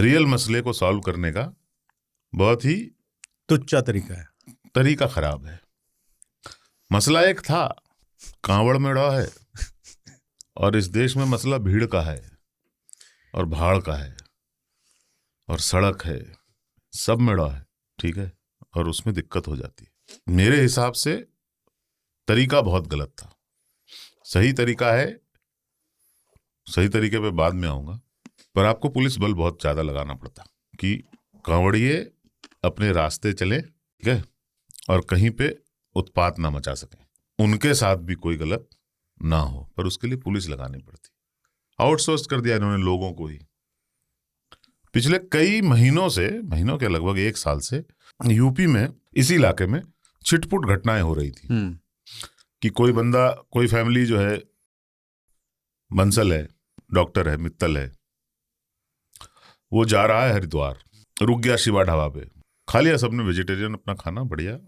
Real मसले को solve करने का बहुत ही तुच्चा तरीका है, तरीका खराब है। मसला एक था, कांवड़ में उड़ा है, और इस देश में मसला भीड़ का है और भाड़ का है और सड़क है, सब में उड़ा है, ठीक है, और उसमें दिक्कत हो जाती है। मेरे हिसाब से तरीका बहुत गलत था। सही तरीका है, सही तरीके पे बाद में आऊंगा, पर आपको पुलिस बल बहुत ज्यादा लगाना पड़ता कि कांवड़िए अपने रास्ते चले, ठीक है, और कहीं पे उत्पात ना मचा सके, उनके साथ भी कोई गलत ना हो, पर उसके लिए पुलिस लगानी पड़ती। आउटसोर्स कर दिया इन्होंने लोगों को ही। पिछले कई महीनों से, महीनों के लगभग 1 साल से यूपी में इसी इलाके में छिटपुट घटनाएं हो रही थी कि कोई बंदा, कोई फैमिली जो है, बंसल है, डॉक्टर है, मित्तल है, वो जा रहा है हरिद्वार, रुक गया शिवा ढाबा पे, खा लिया सबने वेजिटेरियन अपना खाना बढ़िया,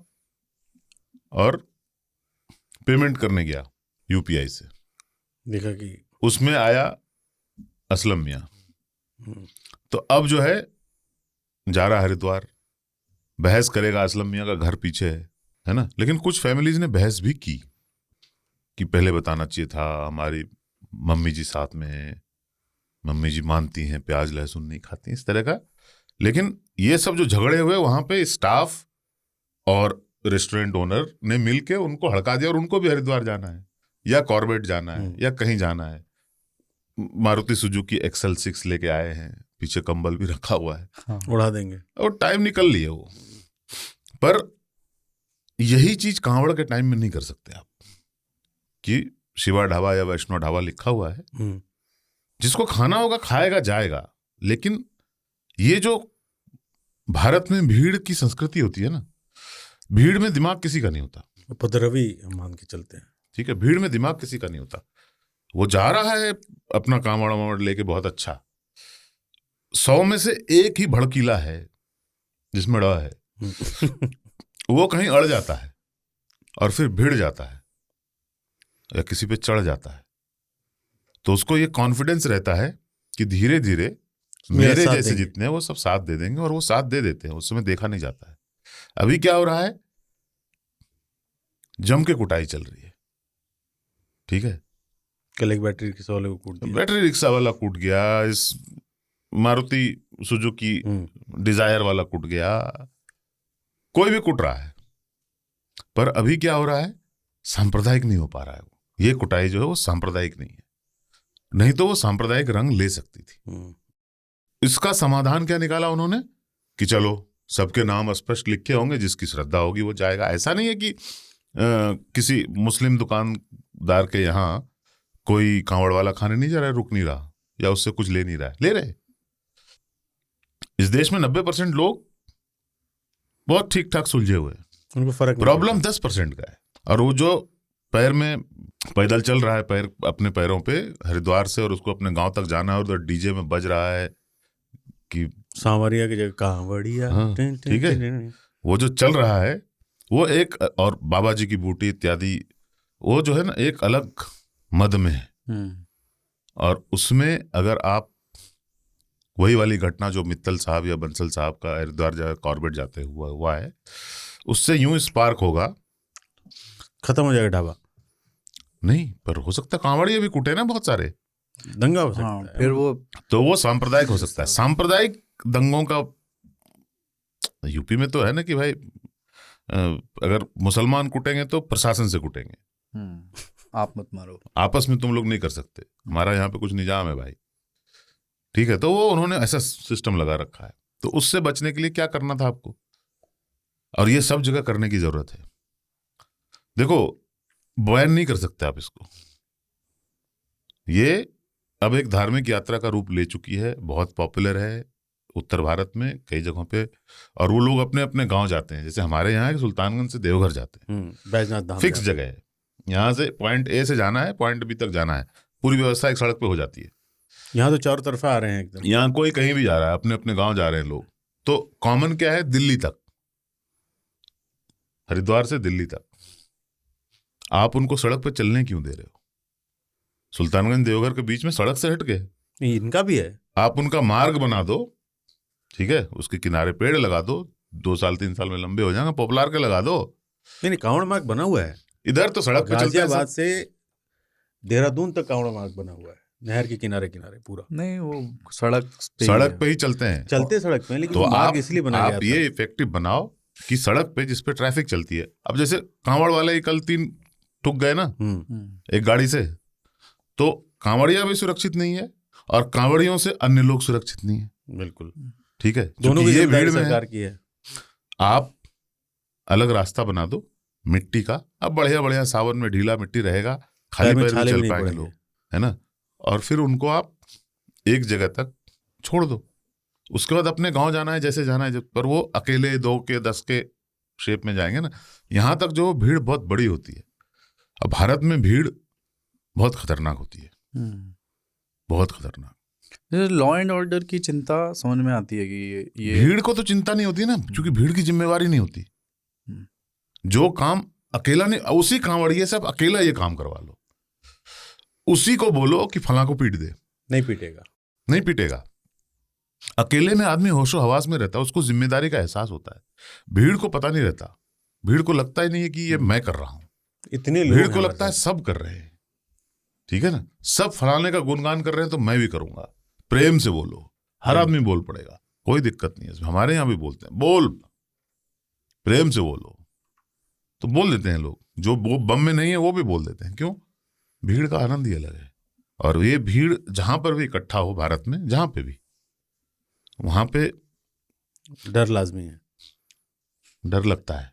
और पेमेंट करने गया यूपीआई से, देखा कि उसमें आया असलम मियां। तो अब जो है जा रहा हरिद्वार, बहस करेगा, असलम मियां का घर पीछे है ना। लेकिन कुछ फैमिलीज ने बहस भी की कि पहले बताना चाहिए था, हमारी मम्मी जी साथ में है, मम्मी जी मानती हैं, प्याज लहसुन नहीं खाती, इस तरह का। लेकिन ये सब जो झगड़े हुए वहां पे स्टाफ और रेस्टोरेंट ओनर ने मिलके उनको हड़का दिया, और उनको भी हरिद्वार जाना है या कॉर्बेट जाना है या कहीं जाना है। मारुति सुजुकी एक्सेल 6 लेके आए हैं, पीछे कंबल भी रखा हुआ है, हाँ, उड़ा देंगे, और टाइम निकल लिए वो। पर यही चीज कांवड़ के टाइम में नहीं कर सकते आप कि शिवा ढाबा या वैष्णो ढाबा लिखा हुआ है, जिसको खाना होगा खाएगा जाएगा। लेकिन ये जो भारत में भीड़ की संस्कृति होती है ना, भीड़ में दिमाग किसी का नहीं होता, उपद्रवी मान के चलते हैं, ठीक है, भीड़ में दिमाग किसी का नहीं होता। वो जा रहा है अपना कांवड़ वावड़ लेके, बहुत अच्छा, 100 में से एक ही भड़कीला है जिसमें ड़ है वो कहीं अड़ जाता है और फिर भिड़ जाता है या किसी पे चढ़ जाता है, तो उसको ये कॉन्फिडेंस रहता है कि धीरे धीरे मेरे जैसे जितने हैं वो सब साथ दे देंगे, और वो साथ दे देते हैं, उस समय देखा नहीं जाता है। अभी क्या हो रहा है, जम के कुटाई चल रही है, ठीक है। कल एक बैटरी रिक्शा वाले को कूट दिया, बैटरी रिक्शा वाला कूट गया, इस मारुति सुजुकी डिजायर वाला कूट गया, कोई भी कूट रहा है। पर अभी क्या हो रहा है, सांप्रदायिक नहीं हो पा रहा है। ये कुटाई जो है वो सांप्रदायिक नहीं है, नहीं तो वो सांप्रदायिक रंग ले सकती थी। इसका समाधान क्या निकाला उन्होंने कि चलो सबके नाम स्पष्ट लिखे होंगे, जिसकी श्रद्धा होगी वो जाएगा। ऐसा नहीं है कि किसी मुस्लिम दुकानदार के यहाँ कोई कांवड़ वाला खाने नहीं जा रहा है, रुक नहीं रहा, या उससे कुछ ले नहीं रहा है, ले रहे। इस देश में 90% लोग बहुत ठीक ठाक सुलझे हुए हैं, उनको फर्क, प्रॉब्लम 10% का है। और वो जो पैर में पैदल चल रहा है, पैर अपने पैरों पे हरिद्वार से, और उसको अपने गांव तक जाना है, और उधर डीजे में बज रहा है कि सांवरिया की जगह कांवड़िया, हाँ, ठीक है, वो जो चल रहा है वो एक, और बाबा जी की बूटी इत्यादि, वो जो है ना एक अलग मद में है। और उसमें अगर आप वही वाली घटना जो मित्तल साहब या बंसल साहब का हरिद्वार जा कॉर्बेट जाते हुआ है, उससे यूं स्पार्क होगा, खत्म हो जाएगा ढाबा नहीं, पर हो सकता है कांवड़िए भी कूटे ना बहुत सारे, दंगा हो सकता है, फिर वो सांप्रदायिक हो सकता है। सांप्रदायिक दंगों का यूपी में तो है ना कि भाई अगर मुसलमान कूटेंगे तो प्रशासन से कूटेंगे, आप मत मारो, आपस में तुम लोग नहीं कर सकते, हमारा यहाँ पे कुछ निजाम है भाई, ठीक है। तो वो उन्होंने ऐसा सिस्टम लगा रखा है। तो उससे बचने के लिए क्या करना था आपको, और ये सब जगह करने की जरूरत है। देखो, बयान नहीं कर सकते आप इसको, ये अब एक धार्मिक यात्रा का रूप ले चुकी है, बहुत पॉपुलर है उत्तर भारत में कई जगहों पे, और वो लोग अपने अपने गांव जाते हैं। जैसे हमारे यहाँ सुल्तानगंज से देवघर जाते हैं, बैजनाथ धाम फिक्स जगह है, यहाँ से पॉइंट ए से जाना है, पॉइंट बी तक जाना है, पूरी व्यवस्था एक सड़क पे हो जाती है। यहाँ तो चारों तरफ आ रहे हैं एकदम, यहाँ कोई कहीं भी जा रहा है, अपने अपने गांव जा रहे हैं लोग। तो कॉमन क्या है, दिल्ली तक, हरिद्वार से दिल्ली तक आप उनको सड़क पे चलने क्यों दे रहे हो? सुल्तानगंज देवघर के बीच में सड़क से हट गए, इनका भी है, आप उनका मार्ग बना दो ठीक है, उसके किनारे पेड़ लगा दो, 2 साल 3 साल में लंबे हो जाएंगे, पॉपुलर के लगा दो। नहीं, कांवड़ मार्ग बना हुआ है। इधर तो सड़क पे चलते हैं गाजियाबाद सब। से देहरादून तक कांवड़ मार्ग बना हुआ है, नहर के किनारे किनारे पूरा। नहीं, वो सड़क पे ही चलते हैं। चलते सड़क पे, लेकिन तो वो आप मार्ग इसलिए बनाया गया आप था। ये इफेक्टिव बनाओ कि सड़क पे जिस पे ट्रैफिक चलती है, अब जैसे कांवड़ वाले ही कल 3 ठुक गए ना एक गाड़ी से, तो कांवड़िया भी सुरक्षित नहीं है और कांवड़ियों से अन्य लोग सुरक्षित नहीं है। बिल्कुल, ठीक है, दोनों क्योंकि की ये जिम्मेदारी भीड़ में सरकार है। की है। आप अलग रास्ता बना दो मिट्टी का, अब बढ़िया बढ़िया सावन में ढीला मिट्टी रहेगा, खाली पैर में पैर भी छाले भी चल नहीं पाएंगे पड़ेंगे। लोग, है ना। और फिर उनको आप एक जगह तक छोड़ दो, उसके बाद अपने गांव जाना है जैसे जाना है, पर वो अकेले 2 के 10 के शेप में जाएंगे ना। यहाँ तक जो भीड़ बहुत बड़ी होती है, अब भारत में भीड़ बहुत खतरनाक होती है, बहुत खतरनाक। जैसे लॉ एंड ऑर्डर की चिंता समझ में आती है कि ये भीड़ को तो चिंता नहीं होती ना, क्योंकि भीड़ की जिम्मेवारी नहीं होती। जो काम अकेला नहीं, उसी कांवड़िए से आप अकेला ये काम करवा लो, उसी को बोलो कि फला को पीट दे, नहीं पीटेगा। नहीं पीटेगा। अकेले में आदमी होशो हवास में रहता है, उसको जिम्मेदारी का एहसास होता है। भीड़ को पता नहीं रहता, भीड़ को लगता ही नहीं है कि ये मैं कर रहा हूं, इतने लोग भीड़ हैं को लगता है हमारे सब कर रहे हैं। ठीक है ना, सब फलाने का गुणगान कर रहे हैं तो मैं भी करूंगा। प्रेम से बोलो, हर आदमी बोल पड़ेगा, कोई दिक्कत नहीं है इसमें। हमारे यहां भी बोलते हैं, बोल प्रेम से बोलो, तो बोल देते हैं लोग। जो वो बम में नहीं है वो भी बोल देते हैं। क्यों? भीड़ का आनंद ही अलग है। और ये भीड़ जहां पर भी इकट्ठा हो भारत में, जहां पे भी, वहां पे साथ। डर लाजमी है। डर लगता है।